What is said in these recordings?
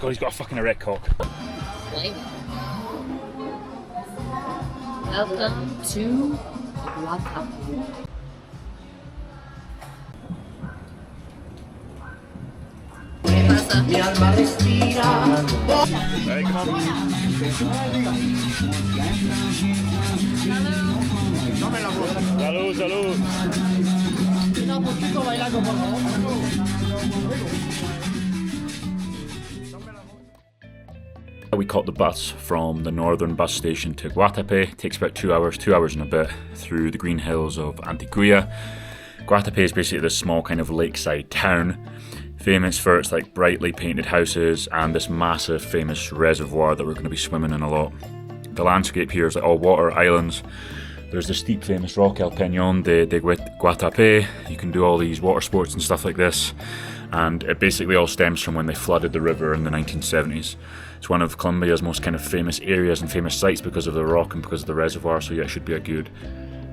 god, he's got a fucking erect cock. Welcome to Guatapé. Mi alma respira. Hey, come on. Salud, salud. We caught the bus from the northern bus station to Guatapé. It takes about 2 hours and a bit through the green hills of Antiguilla. Guatapé is basically this small kind of lakeside town, famous for its like brightly painted houses and this massive famous reservoir that we're going to be swimming in a lot. The landscape here is like all water islands. There's the steep famous rock El Peñón de Guatapé. You can do all these water sports and stuff like this, and it basically all stems from when they flooded the river in the 1970s. It's one of Colombia's most kind of famous areas and famous sites because of the rock and because of the reservoir, so yeah, it should be a good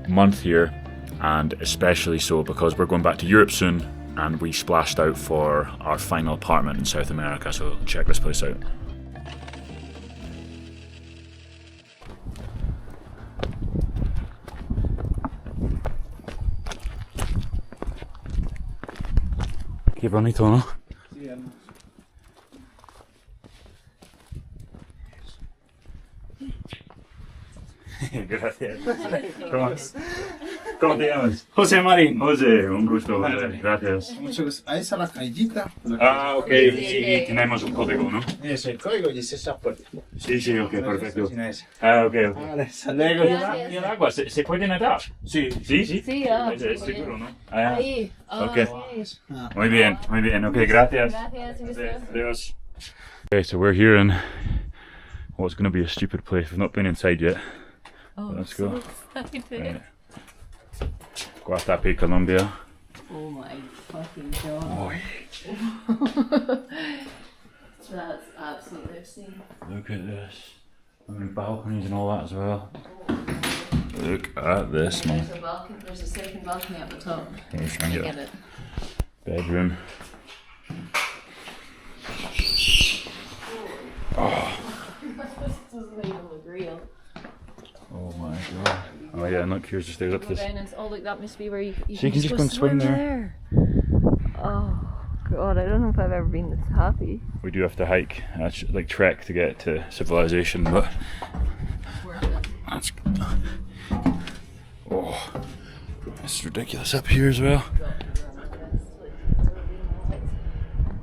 month here, and especially so because we're going back to Europe soon and we splashed out for our final apartment in South America, so check this place out. Qué bonito, ¿no? Sí, hermoso. Gracias. ¿Cómo te llamas? José Marín. José, un gusto. Gracias. Mucho gusto. Ahí está la callita. Ah, ok. Y tenemos un código, ¿no? Es el código y es esa puerta. Sí, sí, ok, perfecto. Sin ese. Ah, ok, ok. Vale, hasta luego. ¿Y el agua? ¿Se puede nadar? Sí. Sí, sí. Sí, Es seguro, ¿no? Ah, Ahí. ok. Ah. Muy bien, ok, gracias. Gracias, un gusto. Adiós. Okay, so we're here in what's going to be a stupid place. We've not been inside yet. Oh, Let's go. Excited. Guatapé, Colombia. Oh my fucking god. Boy, That's absolutely obscene. look at this. I mean, balconies and all that as well. Look at this, man. There's a balcony. There's a second balcony at the top. Let's try and Get get it. a bedroom. Oh. This doesn't even look real. Oh my god. Oh yeah, look, here's the stairs up to Go this. down and oh look, that must be where you So you can just go and swim there. Oh god, I don't know if I've ever been this happy. We do have to hike, like trek to get to civilization, but It's worth it. that's... Oh, it's ridiculous up here as well.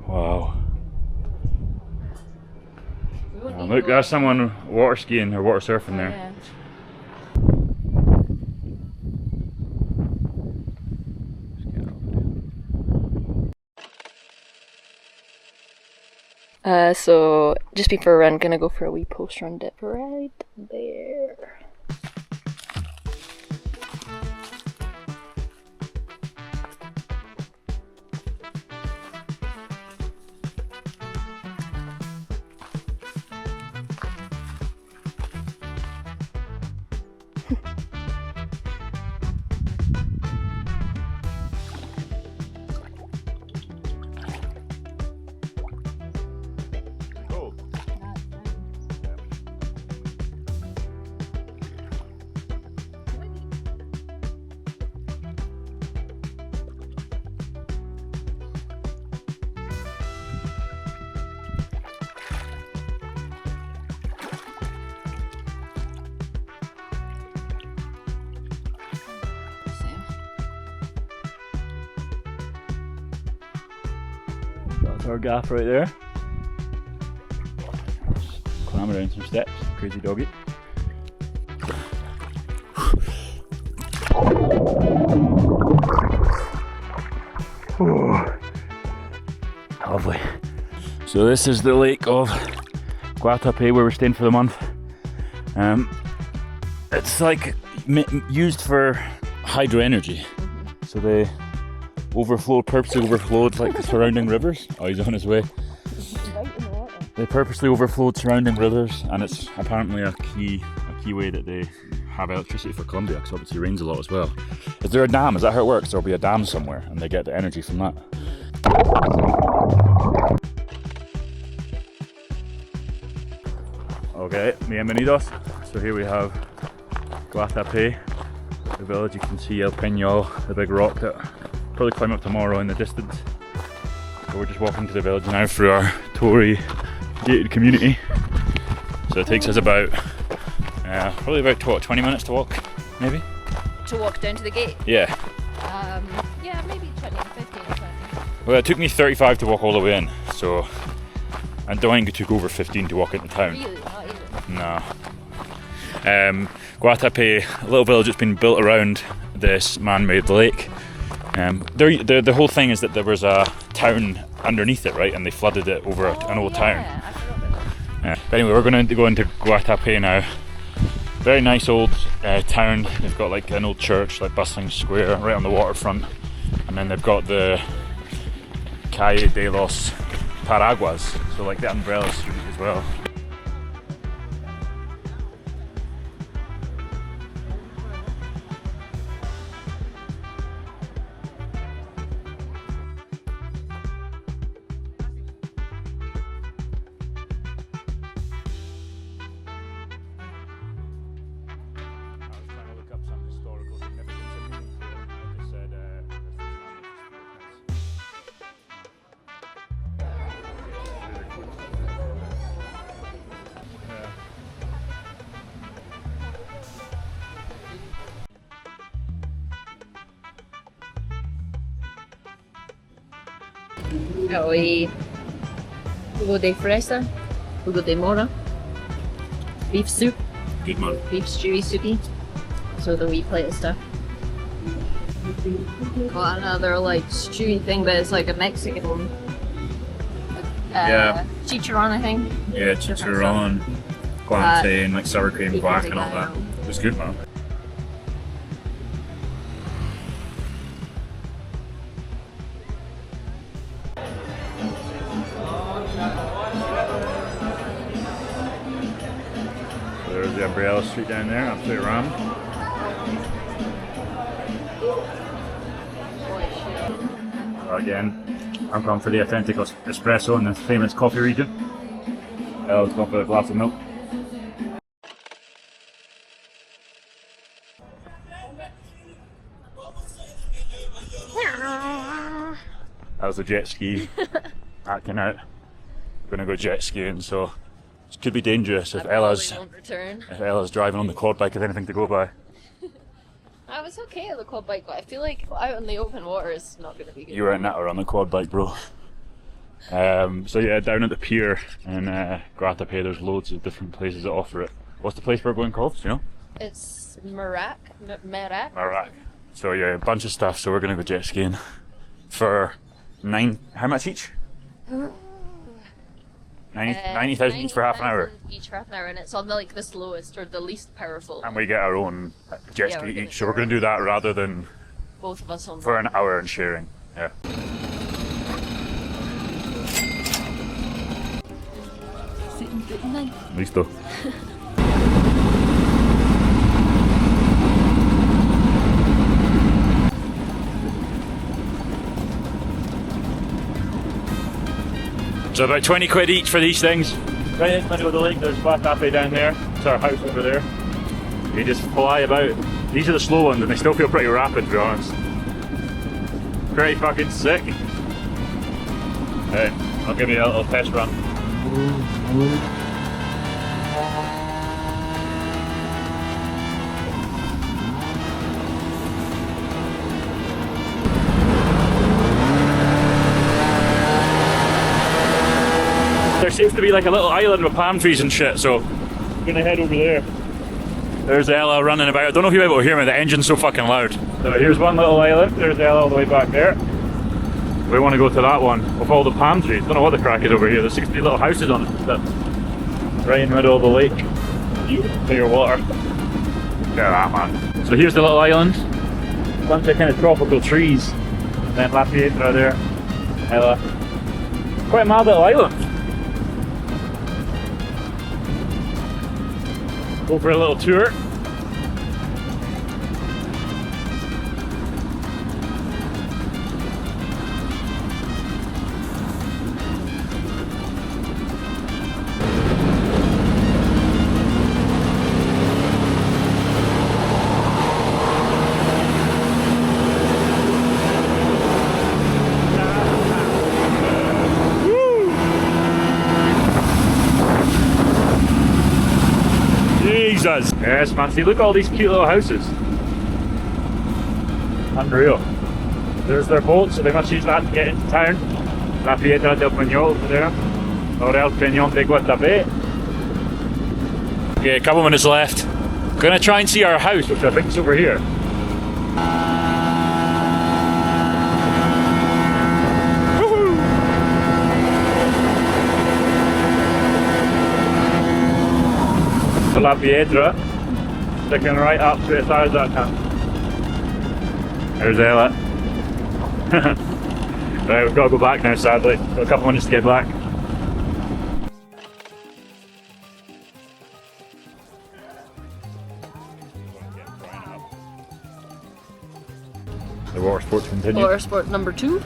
Wow. Oh, look, there's someone water skiing or water surfing there. Yeah. So just before a run, gonna go for a wee post-run dip right there. That's our gaff right there. Let's climb around some steps, crazy doggy. Oh, lovely. So this is the lake of Guatapé where we're staying for the month. It's like used for hydro energy. So they purposely overflowed like the surrounding rivers. Oh, he's on his way. They purposely overflowed surrounding rivers, and it's apparently a key way that they have electricity for Colombia, because obviously it rains a lot as well. Is there a dam? Is that how it works? There'll be a dam somewhere and they get the energy from that. Okay, bienvenidos. So here we have Guatapé, the village. You can see El Peñol, the big rock that probably climb up tomorrow in the distance. So we're just walking to the village now through our Tory gated community. So it takes us about, probably about 20 minutes to walk, maybe? To walk down to the gate? Yeah. Yeah, maybe 20 or 15 or something. Well, it took me 35 to walk all the way in, so I don't think it took over 15 to walk into town. Really? Not even? No. Guatapé, a little village that's been built around this man-made lake. The whole thing is that there was a town underneath it, right? And they flooded it over an old town. I forgot about that. Yeah. But anyway, we're going to go into Guatapé now. Very nice old town. They've got like an old church, like bustling square, right on the waterfront. And then they've got the Calle de los Paraguas, so like the umbrella street as well. Got a jugo de fresa, jugo de mora, beef soup, Good man. beef stewy soupy. So the wee plate of stuff. Got another like stewy thing, but it's like a Mexican one. Yeah. Chicharron, I think. Yeah, chicharron, plantain, like sour cream, guac and all that. It was good, man. There's the umbrella street down there, absolutely rammed. Again, I'm going for the authentic espresso in the famous coffee region. I was going for a glass of milk. That was the jet ski acting out. We're gonna go jet skiing, so it could be dangerous if Ella's driving on the quad bike with anything to go by. I was okay on the quad bike, but I feel like out in the open water is not going to be good. You were a natter on the quad bike, bro. So yeah, down at the pier in Guatapé, there's loads of different places that offer it. What's the place we're going called? Do you know? It's Merak. Alright. So yeah, a bunch of stuff. So we're gonna go jet skiing for how much each? 90,000 each for half an hour. Each for half an hour, and it's on like the slowest or the least powerful. And we get our own jet Yeah, ski we're gonna each. So we're gonna do that rather than Both of us on. for an hour and sharing. Yeah. Listo. So about 20 quid each for these things. Right in the middle of the lake, there's Guatapé down there. It's our house over there. You just fly about. These are the slow ones and they still feel pretty rapid, to be honest. Pretty fucking sick. Right, I'll give you a little test run. There seems to be like a little island with palm trees and shit, so I'm gonna head over there. There's Ella running about. I don't know if you'll be able to hear me, the engine's so fucking loud. So here's one little island, there's Ella all the way back there. We want to go to that one with all the palm trees. Don't know what the crack is over here. There seems to be little houses on it and stuff. Right in the middle of the lake. Beautiful clear water. Look at that, man. So here's the little island. A bunch of kind of tropical trees. And then La Pietra there. Ella. Quite a mad little island. Go for a little tour. Jesus! Yes, man, see, look at all these cute little houses. Unreal. There's their boat, so they must use that to get into town. La Piedra del Peñol over there. Or El Peñón de Guatapé. Okay, a couple minutes left. Gonna try and see our house, which I think is over here. La Piedra, sticking right up to as far as that can. There's Ella. Right, we've got to go back now, sadly. Got a couple minutes to get back. The water sports continue. Water sport number 2.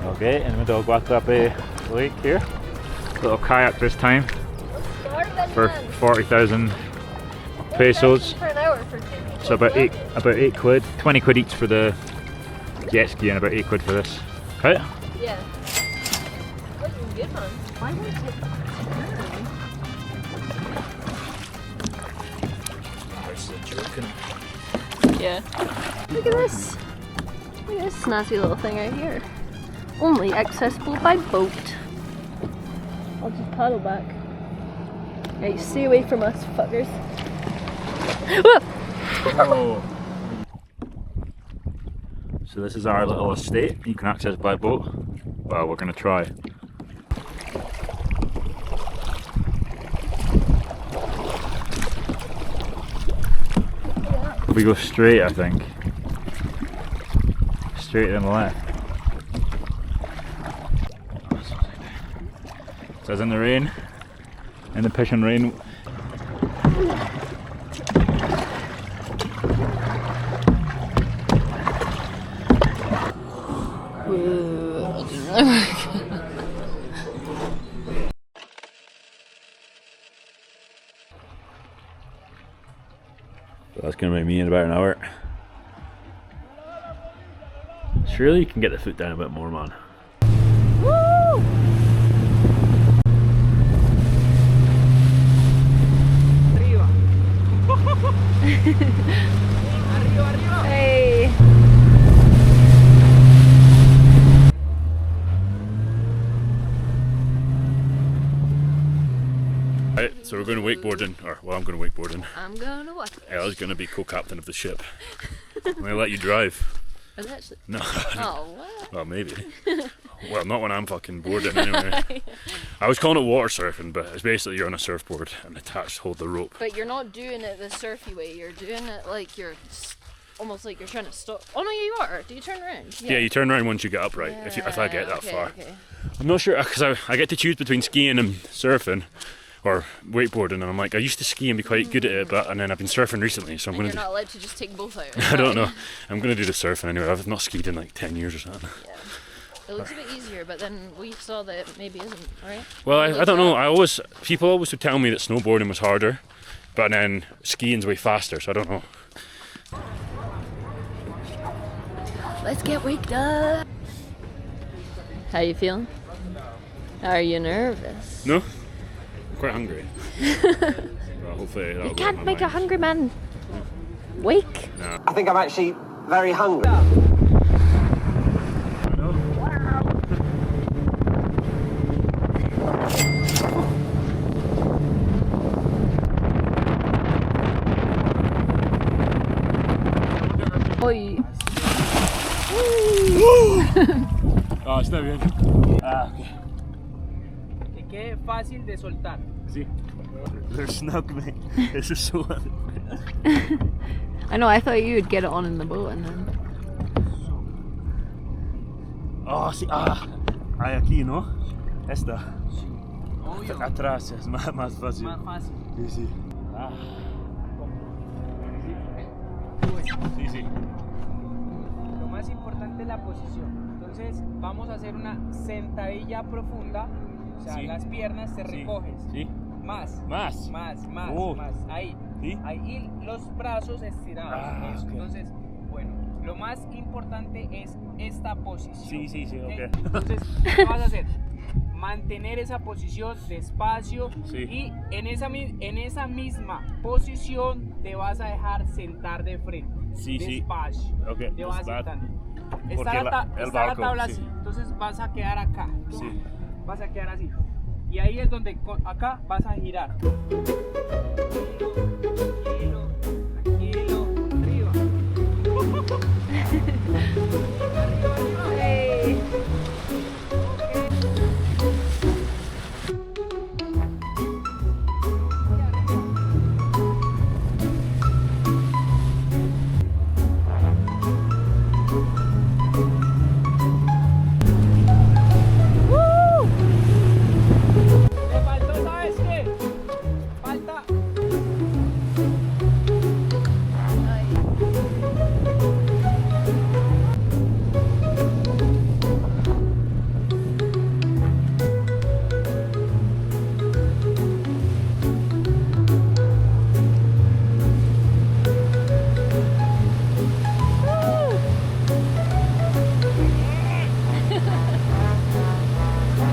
Okay, in the middle of Guatapé Lake here. Little kayak this time. For 40,000 pesos. Per an hour for 2 people. So about eight quid, 20 quid each for the jet ski and about 8 quid for this. Okay? Yeah. That's a good one. Why would it? Yeah. Look at this. Look at this snazzy little thing right here. Only accessible by boat. I'll just paddle back. Hey, stay away from us, fuckers. Oh. So this is our little estate. You can access by boat. Well, we're gonna try. We go straight, I think. Straight on the left. So it's in the rain. In the pissing rain. So that's gonna be me in about an hour. Surely you can get the foot down a bit more, man. Woo! Hey! Right, so we're going wakeboarding, or well, I'm going wakeboarding. I'm going to what? Ella's going to be co-captain of the ship. I'm going to let you drive. Is it actually? No. Oh, what? Well, maybe. Well, not when I'm fucking boarding anyway. I was calling it water surfing, but it's basically you're on a surfboard and attached hold the rope. But you're not doing it the surfy way. You're doing it like you're almost like you're trying to stop. Oh no, you are. Do you turn around? Yeah, you turn around once you get upright. Yeah, If I get that okay, far. Okay. I'm not sure because I get to choose between skiing and surfing. Or wakeboarding, and I'm like, I used to ski and be quite good at it, but and then I've been surfing recently, so I'm going to. You're not allowed to just take both out. I don't know. I'm going to do the surfing anyway. I've not skied in like 10 years or something. Yeah. It looks a bit easier, but then we saw that it maybe isn't, right? Well, I don't know. People always would tell me that snowboarding was harder, but then skiing's way faster, so I don't know. Let's get waked up. How you feeling? Are you nervous? No? I'm quite hungry. Well, hopefully that'll You go can't on my make a mind. hungry man wake. No. I think I'm actually very hungry. Oi. Ah, está bien. Ah, okay. Que quede fácil de soltar. Sí. They're snug, mate. This is so hard. I know, I thought you would get it on in the boat and then. Oh, sí. Ah. Hay aquí, ¿no? Esta. Obvio. Atrás es más fácil. Más fácil. Sí, sí. Ah. Sí, sí. Lo más importante es la posición. Entonces vamos a hacer una sentadilla profunda. O sea, Sí. las piernas te recoges. Sí. Más. Más. Más. Oh. Más. Ahí. ¿Sí? Ahí. Y los brazos estirados. Ah, Eso. ok. Entonces, bueno, Lo más importante es esta posición. Sí, ¿ok? ok. Entonces, ¿qué vas a hacer? Mantener esa posición despacio y en esa misma posición te vas a dejar sentar de frente. Despacio. Ok, te vas sentando. Está el la barco, tabla sí. así. Entonces vas a quedar acá. Sí. Vas a quedar así. Y ahí es donde acá vas a girar. Tranquilo, tranquilo, arriba. Hey. Me faltó, ¿sabes qué? Falta.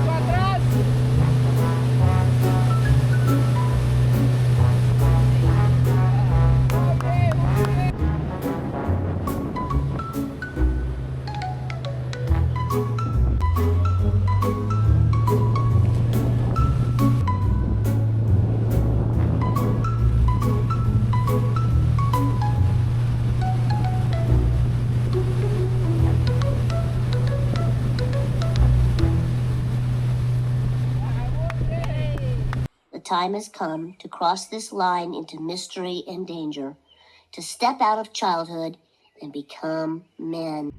Para atrás. The time has come to cross this line into mystery and danger, to step out of childhood and become men.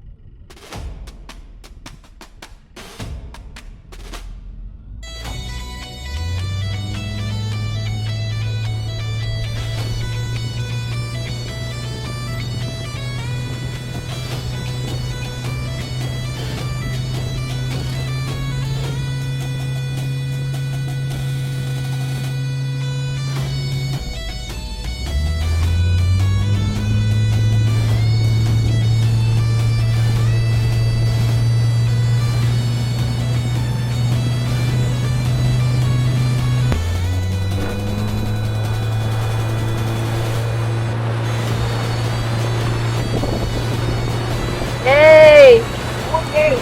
Hey. Tranquilo,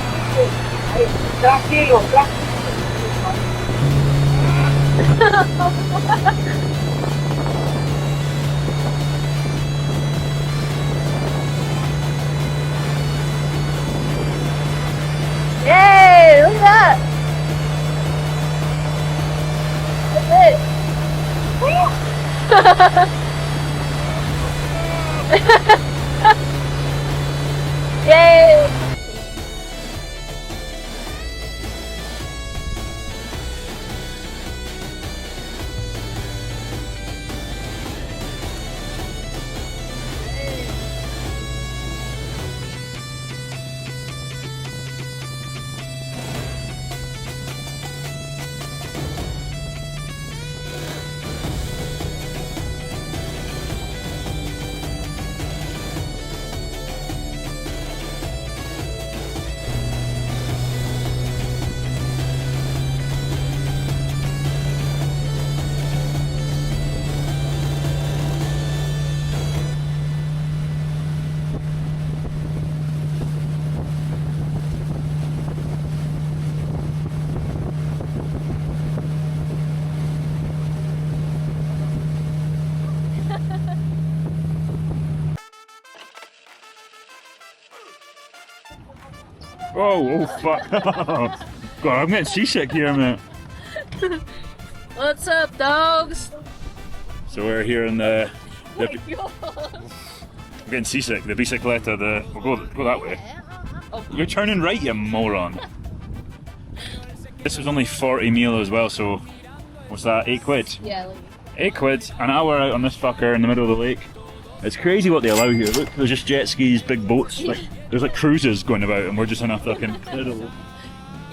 tranquilo. Hey, look at that. Yay! Oh fuck. God, I'm getting seasick here, man. What's up, dogs? So we're here in the Oh my God. I'm getting seasick, the bicicleta, we'll go that way. You're turning right, you moron. This was only 40 mil as well, so what's that, 8 quid? Yeah, like, 8 quid, an hour out on this fucker in the middle of the lake. It's crazy what they allow here. Look, there's just jet skis, big boats, like, there's like cruises going about and we're just in a fucking pedal.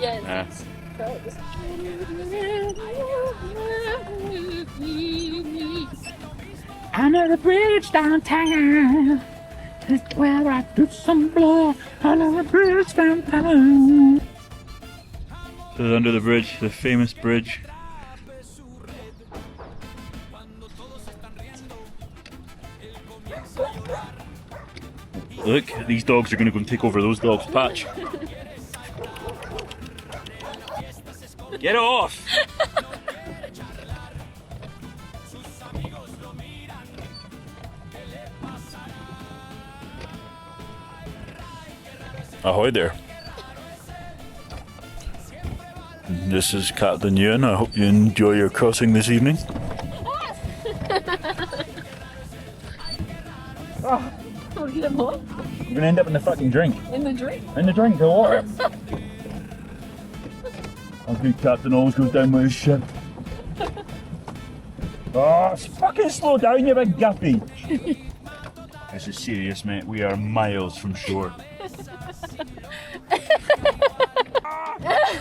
yeah, it's gross. Under the bridge downtown. It's where I do some blood under the bridge downtown. So it's under the bridge, the famous bridge. Look, these dogs are going to go and take over those dogs' patch. Get off! Ahoy there. This is Captain Ewan. I hope you enjoy your crossing this evening. Oh, get him off. You're gonna end up in the fucking drink. In the drink? In the drink, the water. Our good captain always goes down with his ship. Oh, fucking slow down, you big guppy. This is serious, mate. We are miles from shore.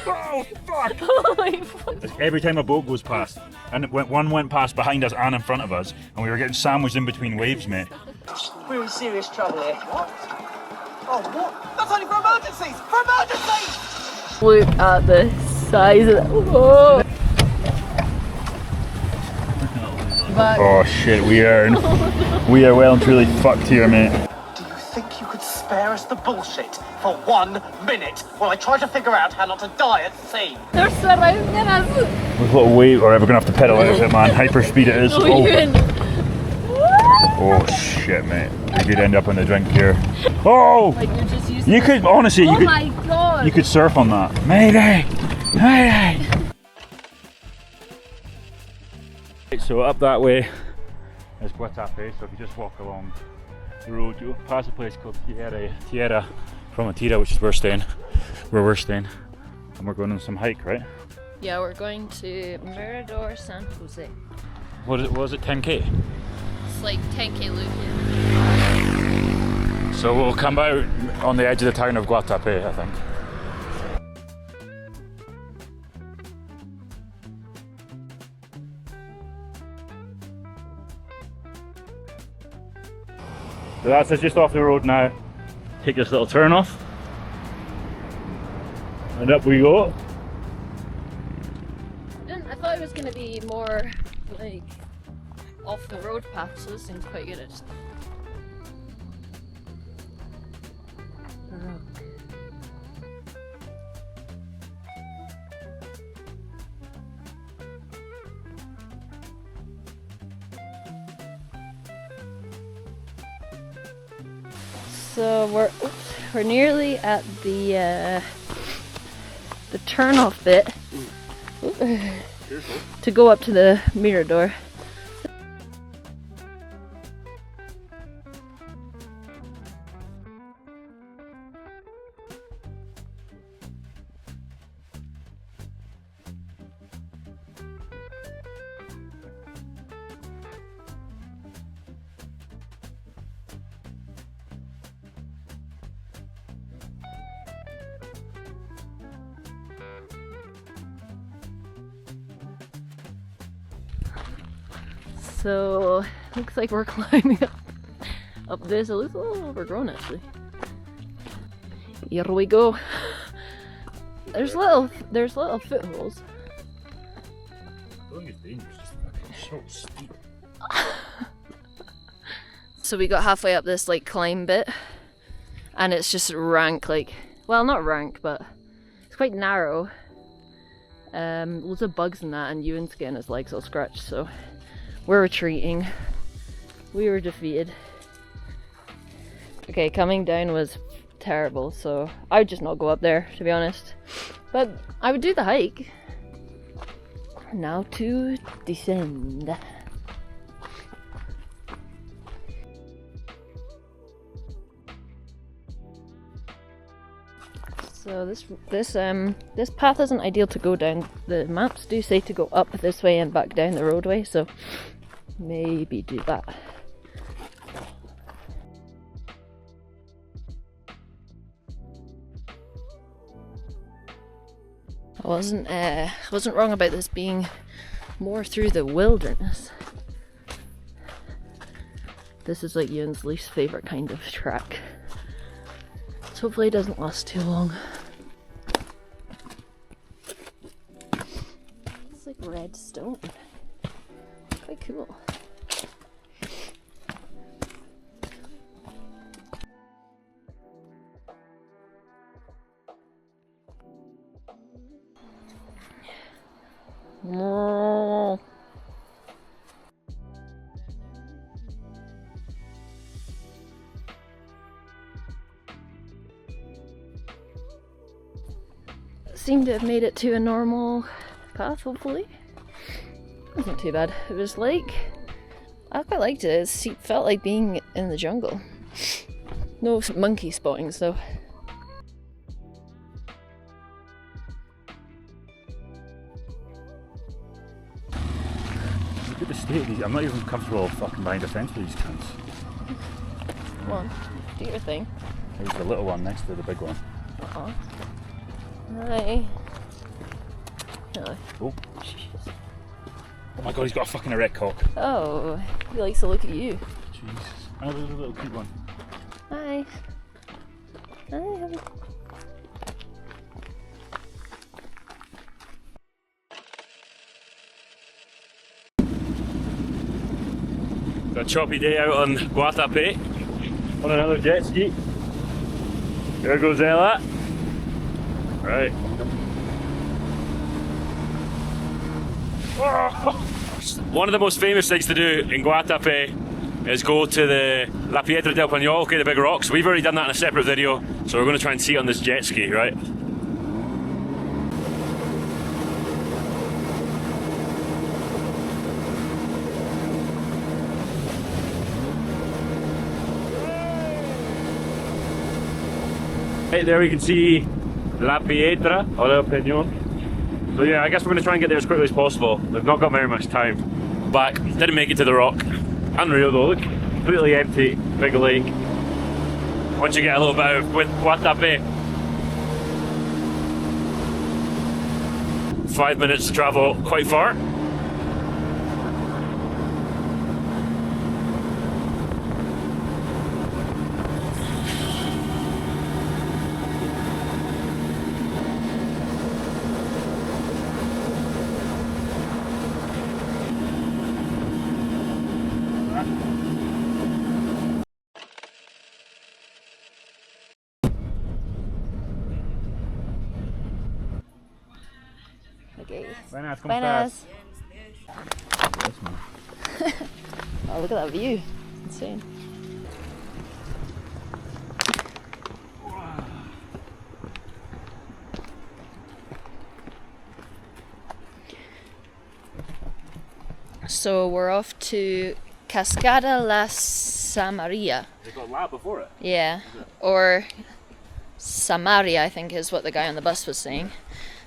Oh, fuck! Holy fuck. Every time a boat goes past, and one went past behind us and in front of us, and we were getting sandwiched in between waves, mate. We're in serious trouble here. What? Oh, what? That's only for emergencies! For emergencies! Look at the size of that. Whoa. Back. Oh shit, we are well and truly fucked here, mate. Do you think you could spare us the bullshit for 1 minute while I try to figure out how not to die at sea? They're surrounding us. With a little wave, or we're gonna have to pedal out of it, man. Hyper speed it is. Oh, Ewan. Oh shit, mate. We could end up in the drink here. Oh! Like you're just used You to could, honestly, Oh my god. you could surf on that. Mayday! Mayday! So up that way is Guatapé, so if you just walk along the road, you'll pass a place called Tierra Prometida, which is where we're staying. And we're going on some hike, right? Yeah, we're going to Mirador San Jose. What was it, 10k? It's like 10k loop. So we'll come out on the edge of the town of Guatapé, I think. So that's us just off the road now. Take this little turn off. And up we go. I thought it was going to be more like off the road path, so this seems quite good. It's So we're nearly at the turn off bit to go up to the Mirador. So looks like we're climbing up this. It looks a little overgrown actually. Here we go. There's little footholes. I think it's dangerous, it's so steep. So we got halfway up this like climb bit, and it's just rank, like, well, not rank, but it's quite narrow. Loads of bugs in that, and Ewan's getting his legs all scratched, so we're retreating. We were defeated. Okay, coming down was terrible, so I would just not go up there, to be honest. But I would do the hike. Now to descend. So this path isn't ideal to go down. The maps do say to go up this way and back down the roadway, so maybe do that. I wasn't wrong about this being more through the wilderness. This is like Ewan's least favourite kind of track. So hopefully it doesn't last too long. It's like red stone. Quite cool. Seemed to have made it to a normal path, hopefully. It wasn't too bad. It was like, I quite liked it. It felt like being in the jungle. No monkey spottings though. Look at the state of these. I'm not even comfortable fucking behind a fence with these cunts. Come on, do your thing. There's the little one next to the big one. Uh-oh. Hi. No. Oh. Oh my god, he's got a fucking erect cock. Oh, he likes to look at you. Jesus. Another little cute one. Hi. Hi. Got a choppy day out on Guatapé on another jet ski. There goes Ella. Right. One of the most famous things to do in Guatapé is go to the La Piedra del Peñol, okay, the big rocks. We've already done that in a separate video, so we're going to try and see it on this jet ski, right? Right there we can see La Piedra del Peñol. So yeah, I guess we're going to try and get there as quickly as possible. We've not got very much time. Back, didn't make it to the rock. Unreal though, look. Completely empty, big lake. Once you get a little bit out with Guatapé. 5 minutes to travel quite far. Okay. Buenas, ¿cómo Buenas. estás? Oh, look at that view. It's insane. So we're off to Cascada La Samaria. They got La before it. Yeah, or Samaria, I think is what the guy on the bus was saying.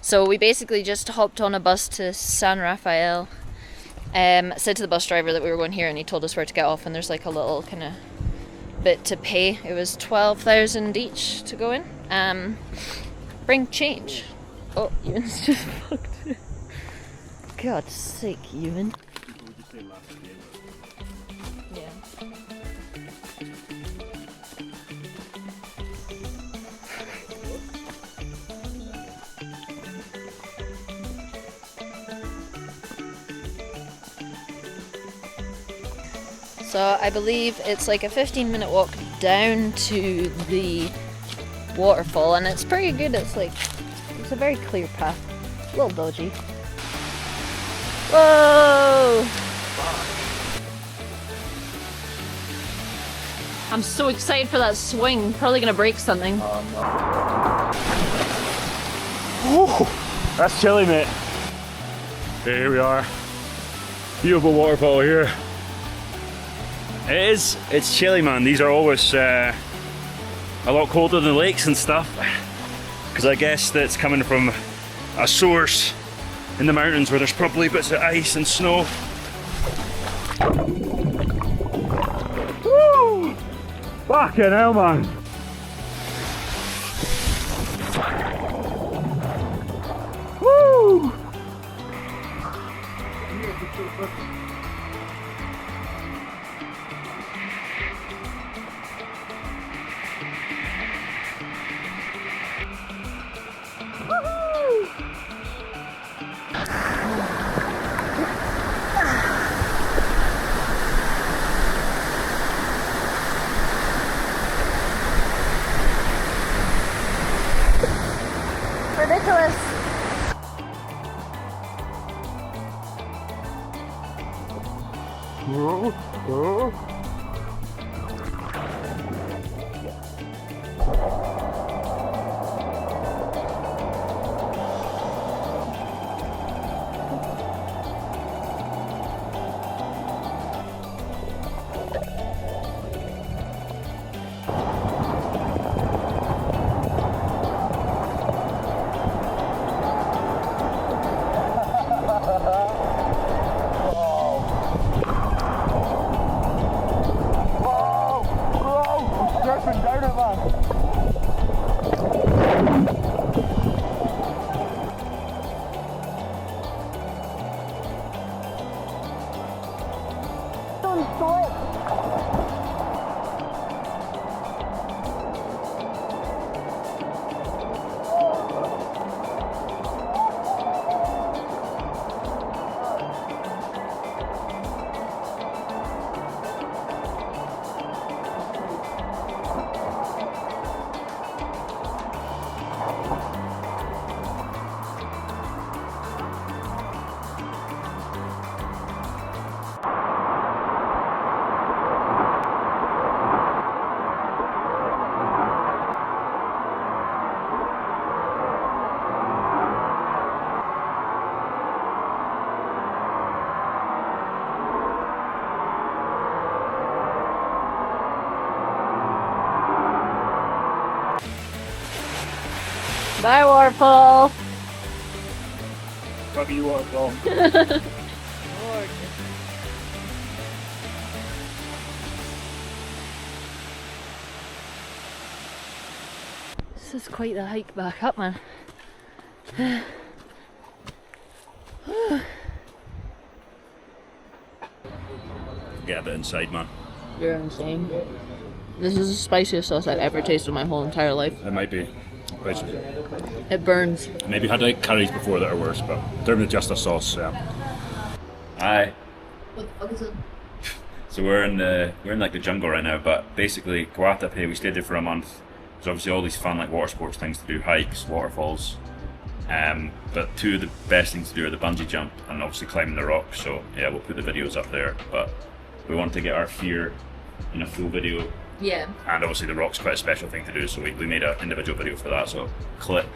So we basically just hopped on a bus to San Rafael. Said to the bus driver that we were going here, and he told us where to get off. And there's like a little kind of bit to pay. It was 12,000 each to go in. Bring change. Oh, Ewan's just fucked it. God's sake, Ewan. Yeah. So I believe it's like a 15-minute walk down to the waterfall, and it's pretty good. It's a very clear path. A little dodgy. Whoa! I'm so excited for that swing. Probably gonna break something. Oh, that's chilly, mate. Here we are. Beautiful waterfall here. It's chilly, man. These are always a lot colder than lakes and stuff, because I guess that's coming from a source in the mountains where there's probably bits of ice and snow. Woo! Fucking hell, man. Woo! Bye, Waterfall. Fuck you, Waterfall. This is quite the hike back up, man. Get a bit inside, man. You're insane. This is the spiciest sauce I've ever tasted in my whole entire life. It might be. It burns. Maybe had like curries before that are worse, but in terms of just a sauce, yeah. Hi. What the fuck is it? So we're in like the jungle right now, but basically Guatapé, we stayed there for a month. There's obviously all these fun like water sports things to do, hikes, waterfalls. But two of the best things to do are the bungee jump and obviously climbing the rocks. So yeah, we'll put the videos up there. But we wanted to get our fear in a full video. Yeah. And obviously the rock's quite a special thing to do, so we made an individual video for that. So click